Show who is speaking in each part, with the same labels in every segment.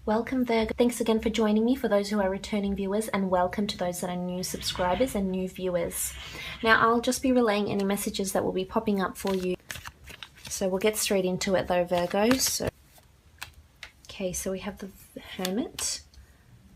Speaker 1: Welcome Virgo. Thanks again for joining me for those who are returning viewers, and welcome to those that are new subscribers and new viewers. Now I'll just be relaying any messages that will be popping up for you. So we'll get straight into it though, Virgo. Okay, so we have the Hermit,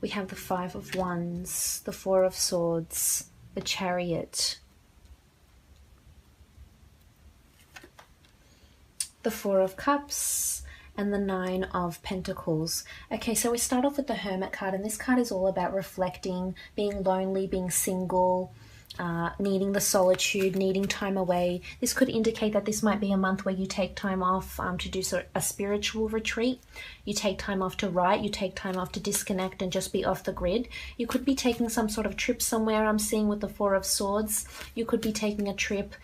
Speaker 1: we have the Five of Wands, the Four of Swords, the Chariot, the Four of Cups, and the Nine of Pentacles. Okay, so we start off with the Hermit card, and this card is all about reflecting, being lonely, being single, needing the solitude, needing time away. This could indicate that this might be a month where you take time off to do a spiritual retreat. You take time off to write, you take time off to disconnect and just be off the grid. You could be taking some sort of trip somewhere, I'm seeing with the Four of Swords. You could be taking a trip,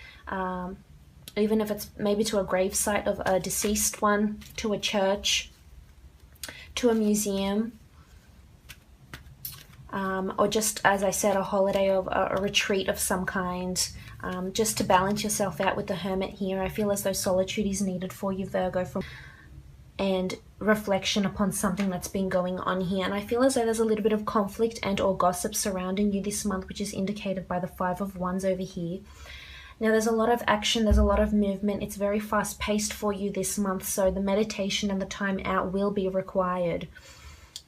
Speaker 1: even if it's maybe to a gravesite of a deceased one, to a church, to a museum, or just, as I said, a holiday of a retreat of some kind, just to balance yourself out with the Hermit here. I feel as though solitude is needed for you, Virgo, and reflection upon something that's been going on here. And I feel as though there's a little bit of conflict and or gossip surrounding you this month, which is indicated by the Five of Wands over here. Now there's a lot of action, there's a lot of movement, it's very fast paced for you this month, so the meditation and the time out will be required.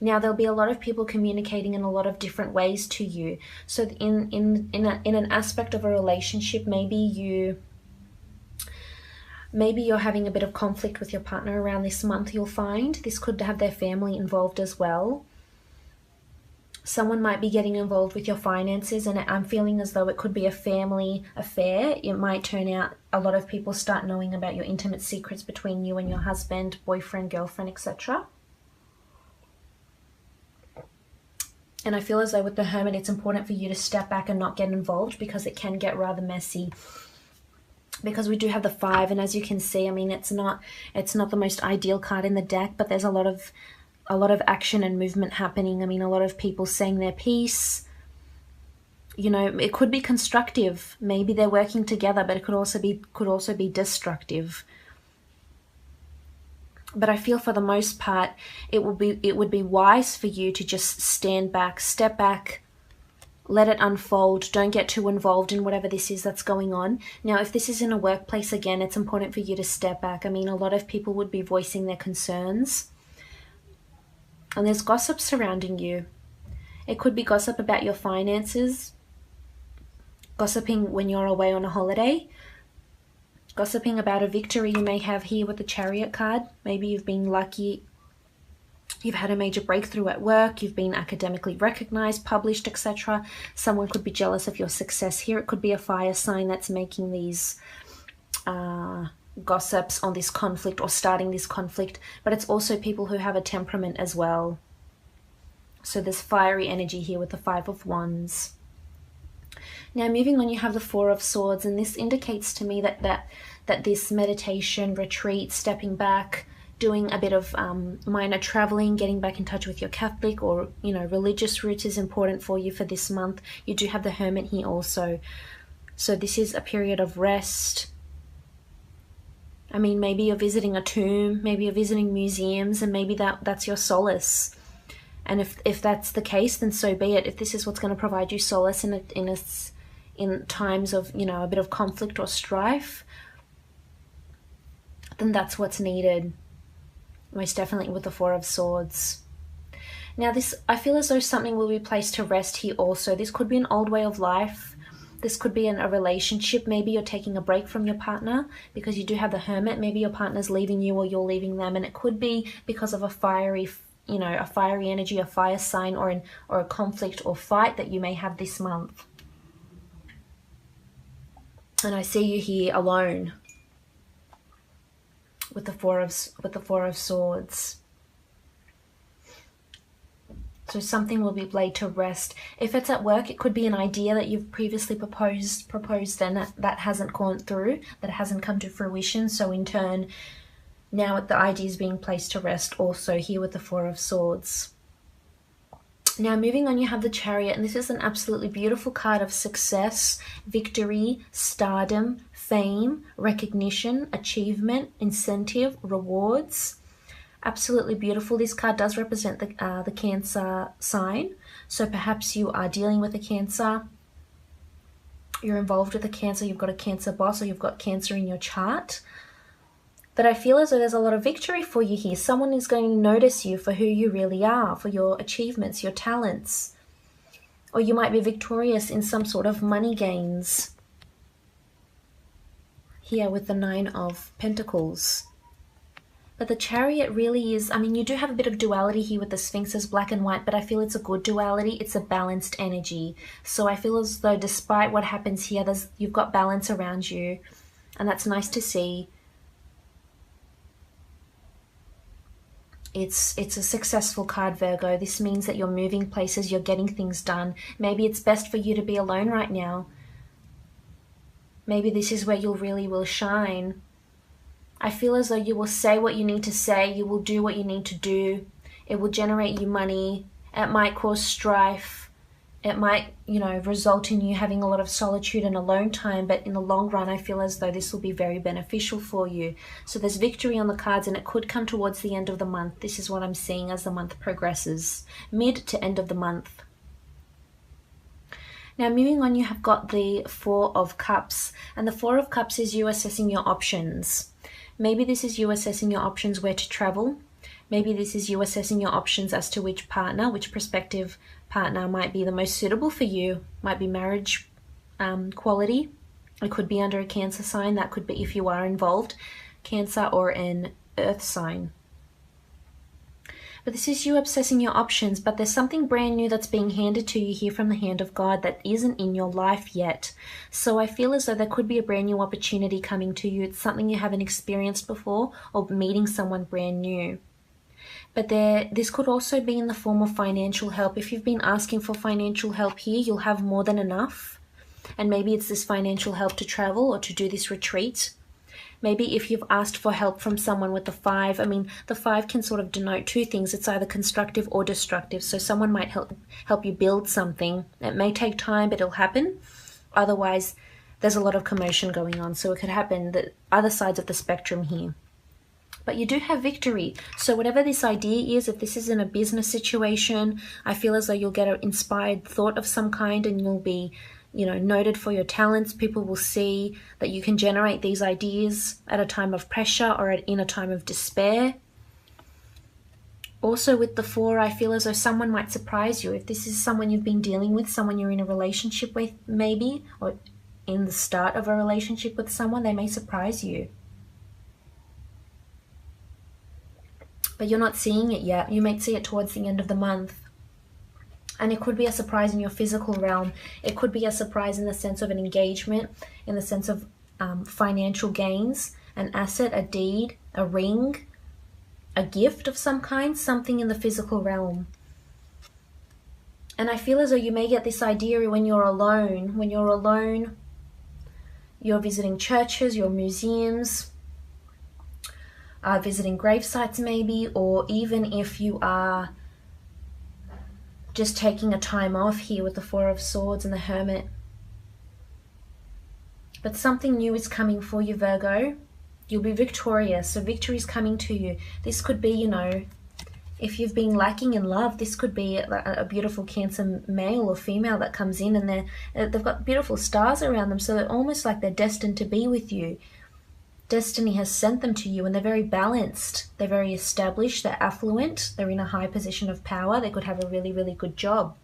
Speaker 1: Now there'll be a lot of people communicating in a lot of different ways to you. So in an aspect of a relationship, maybe you're having a bit of conflict with your partner around this month, you'll find. This could have their family involved as well. Someone might be getting involved with your finances, and I'm feeling as though it could be a family affair. It might turn out a lot of people start knowing about your intimate secrets between you and your husband, boyfriend, girlfriend, etc. And I feel as though with the Hermit, it's important for you to step back and not get involved, because it can get rather messy. Because we do have the Five, and as you can see, I mean, it's not the most ideal card in the deck, but there's a lot of action and movement happening. I mean, a lot of people saying their piece. You know, it could be constructive. Maybe they're working together, but it could also be destructive. But I feel for the most part, it would be wise for you to just stand back, step back, let it unfold. Don't get too involved in whatever this is that's going on. Now, if this is in a workplace, again, it's important for you to step back. I mean, a lot of people would be voicing their concerns. And there's gossip surrounding you. It could be gossip about your finances, gossiping when you're away on a holiday, gossiping about a victory you may have here with the Chariot card. Maybe you've been lucky, you've had a major breakthrough at work, you've been academically recognized, published, etc. Someone could be jealous of your success here. It could be a fire sign that's making these gossips on this conflict or starting this conflict, but it's also people who have a temperament as well. So there's fiery energy here with the Five of Wands. Now moving on, you have the Four of Swords, and this indicates to me that this meditation, retreat, stepping back, doing a bit of minor traveling, getting back in touch with your Catholic or religious roots is important for you for this month. You do have the Hermit here also, so this is a period of rest. I mean, maybe you're visiting a tomb, maybe you're visiting museums, and maybe that's your solace. And if that's the case, then so be it. If this is what's going to provide you solace in times of, a bit of conflict or strife, then that's what's needed. Most definitely with the Four of Swords. Now I feel as though something will be placed to rest here also. This could be an old way of life. This could be in a relationship. Maybe you're taking a break from your partner because you do have the Hermit. Maybe your partner's leaving you or you're leaving them, and it could be because of a fiery energy, a fire sign, or a conflict or fight that you may have this month. And I see you here alone with the Four of Swords. So something will be laid to rest. If it's at work, it could be an idea that you've previously proposed and that hasn't gone through, that hasn't come to fruition. So in turn, now the idea is being placed to rest also here with the Four of Swords. Now moving on, you have the Chariot, and this is an absolutely beautiful card of success, victory, stardom, fame, recognition, achievement, incentive, rewards. Absolutely beautiful. This card does represent the Cancer sign. So perhaps you are dealing with a Cancer. You're involved with a Cancer. You've got a Cancer boss, or you've got Cancer in your chart. But I feel as though there's a lot of victory for you here. Someone is going to notice you for who you really are, for your achievements, your talents. Or you might be victorious in some sort of money gains. Here with the Nine of Pentacles. But the Chariot really is, I mean, you do have a bit of duality here with the Sphinxes, black and white, but I feel it's a good duality. It's a balanced energy. So I feel as though despite what happens here, you've got balance around you. And that's nice to see. It's a successful card, Virgo. This means that you're moving places, you're getting things done. Maybe it's best for you to be alone right now. Maybe this is where you really will shine. I feel as though you will say what you need to say, you will do what you need to do. It will generate you money. It might cause strife. It might, you know, result in you having a lot of solitude and alone time, but in the long run, I feel as though this will be very beneficial for you. So there's victory on the cards, and it could come towards the end of the month. This is what I'm seeing as the month progresses, mid to end of the month. Now, moving on, you have got the Four of Cups, and the Four of Cups is you assessing your options. Maybe this is you assessing your options where to travel. Maybe this is you assessing your options as to which partner, which prospective partner might be the most suitable for you. Might be marriage quality. It could be under a Cancer sign. That could be if you are involved. Cancer or an Earth sign. But this is you obsessing your options, but there's something brand new that's being handed to you here from the hand of God that isn't in your life yet. So I feel as though there could be a brand new opportunity coming to you. It's something you haven't experienced before, or meeting someone brand new. But this could also be in the form of financial help. If you've been asking for financial help here, you'll have more than enough. And maybe it's this financial help to travel or to do this retreat. Maybe if you've asked for help from someone with the 5, I mean, the 5 can sort of denote two things. It's either constructive or destructive. So someone might help you build something. It may take time, but it'll happen. Otherwise, there's a lot of commotion going on. So it could happen the other sides of the spectrum here. But you do have victory. So whatever this idea is, if this is in a business situation, I feel as though you'll get an inspired thought of some kind, and you'll be, you know, noted for your talents. People will see that you can generate these ideas at a time of pressure or in a time of despair. Also with the 4, I feel as though someone might surprise you. If this is someone you've been dealing with, someone you're in a relationship with maybe, or in the start of a relationship with someone, they may surprise you. But you're not seeing it yet. You might see it towards the end of the month. And it could be a surprise in your physical realm. It could be a surprise in the sense of an engagement, in the sense of financial gains, an asset, a deed, a ring, a gift of some kind, something in the physical realm. And I feel as though you may get this idea when you're alone. When you're alone, you're visiting churches, your museums, visiting grave sites maybe, or even if you are just taking a time off here with the 4 of Swords and the Hermit. But something new is coming for you, Virgo. You'll be victorious, so victory is coming to you. This could be, you know, if you've been lacking in love, this could be a beautiful Cancer male or female that comes in, and they've got beautiful stars around them, so they're almost like they're destined to be with you. Destiny has sent them to you, and they're very balanced. They're very established. They're affluent. They're in a high position of power. They could have a really, really good job.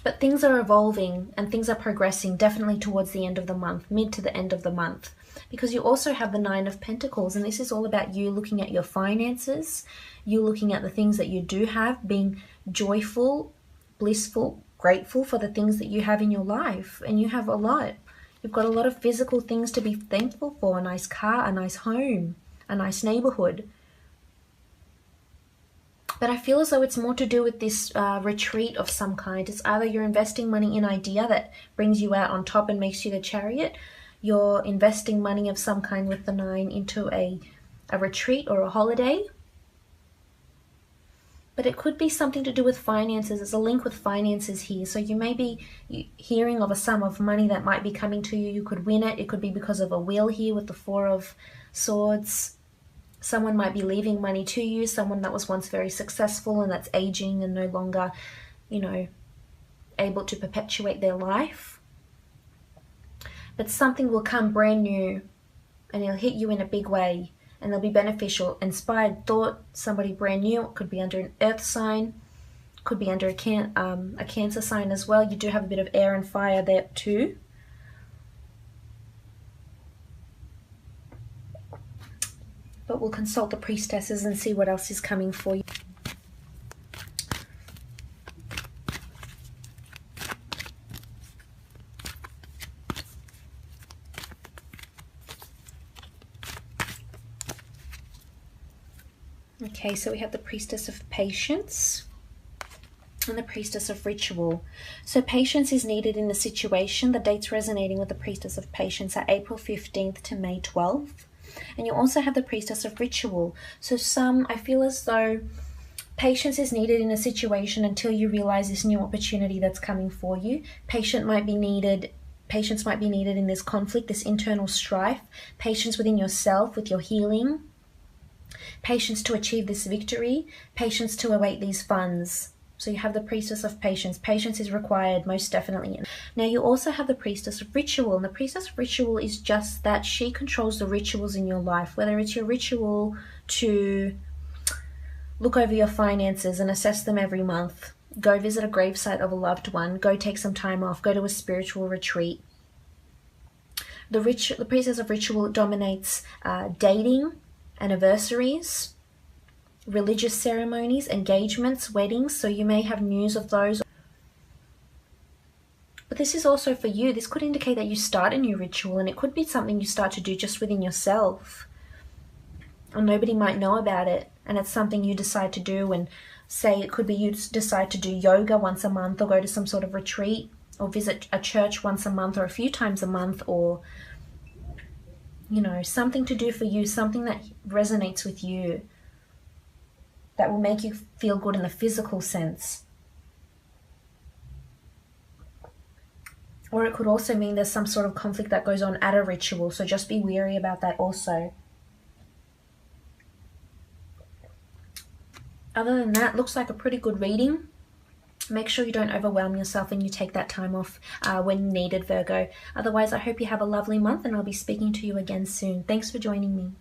Speaker 1: But things are evolving and things are progressing definitely towards the end of the month, mid to the end of the month. Because you also have the 9 of Pentacles, and this is all about you looking at your finances, you looking at the things that you do have, being joyful, blissful, grateful for the things that you have in your life. And you have a lot. You've got a lot of physical things to be thankful for, a nice car, a nice home, a nice neighborhood. But I feel as though it's more to do with this retreat of some kind. It's either you're investing money in an idea that brings you out on top and makes you the Chariot. You're investing money of some kind with the 9 into a retreat or a holiday. But it could be something to do with finances. There's a link with finances here. So you may be hearing of a sum of money that might be coming to you. You could win it. It could be because of a will here with the 4 of Swords. Someone might be leaving money to you, someone that was once very successful and that's aging and no longer, you know, able to perpetuate their life. But something will come brand new and it'll hit you in a big way and they'll be beneficial. Inspired thought, somebody brand new. It could be under an earth sign, could be under a Cancer sign as well. You do have a bit of air and fire there too. But we'll consult the priestesses and see what else is coming for you. Okay, so we have the Priestess of Patience and the Priestess of Ritual. So patience is needed in the situation. The dates resonating with the Priestess of Patience are April 15th to May 12th. And you also have the Priestess of Ritual. So I feel as though patience is needed in a situation until you realize this new opportunity that's coming for you. Patience might be needed in this conflict, this internal strife. Patience within yourself, with your healing. Patience to achieve this victory. Patience to await these funds. So you have the Priestess of Patience. Patience is required, most definitely. Now you also have the Priestess of Ritual. And the Priestess of Ritual is just that. She controls the rituals in your life. Whether it's your ritual to look over your finances and assess them every month. Go visit a gravesite of a loved one. Go take some time off. Go to a spiritual retreat. The Priestess of Ritual dominates dating, anniversaries, religious ceremonies, engagements, weddings, so you may have news of those. But this is also for you. This could indicate that you start a new ritual, and it could be something you start to do just within yourself. Or nobody might know about it, and it's something you decide to do. And say it could be you decide to do yoga once a month, or go to some sort of retreat, or visit a church once a month or a few times a month, or, you know, something to do for you, something that resonates with you, that will make you feel good in the physical sense. Or it could also mean there's some sort of conflict that goes on at a ritual, so just be wary about that also. Other than that, looks like a pretty good reading. Make sure you don't overwhelm yourself and you take that time off when needed, Virgo. Otherwise, I hope you have a lovely month and I'll be speaking to you again soon. Thanks for joining me.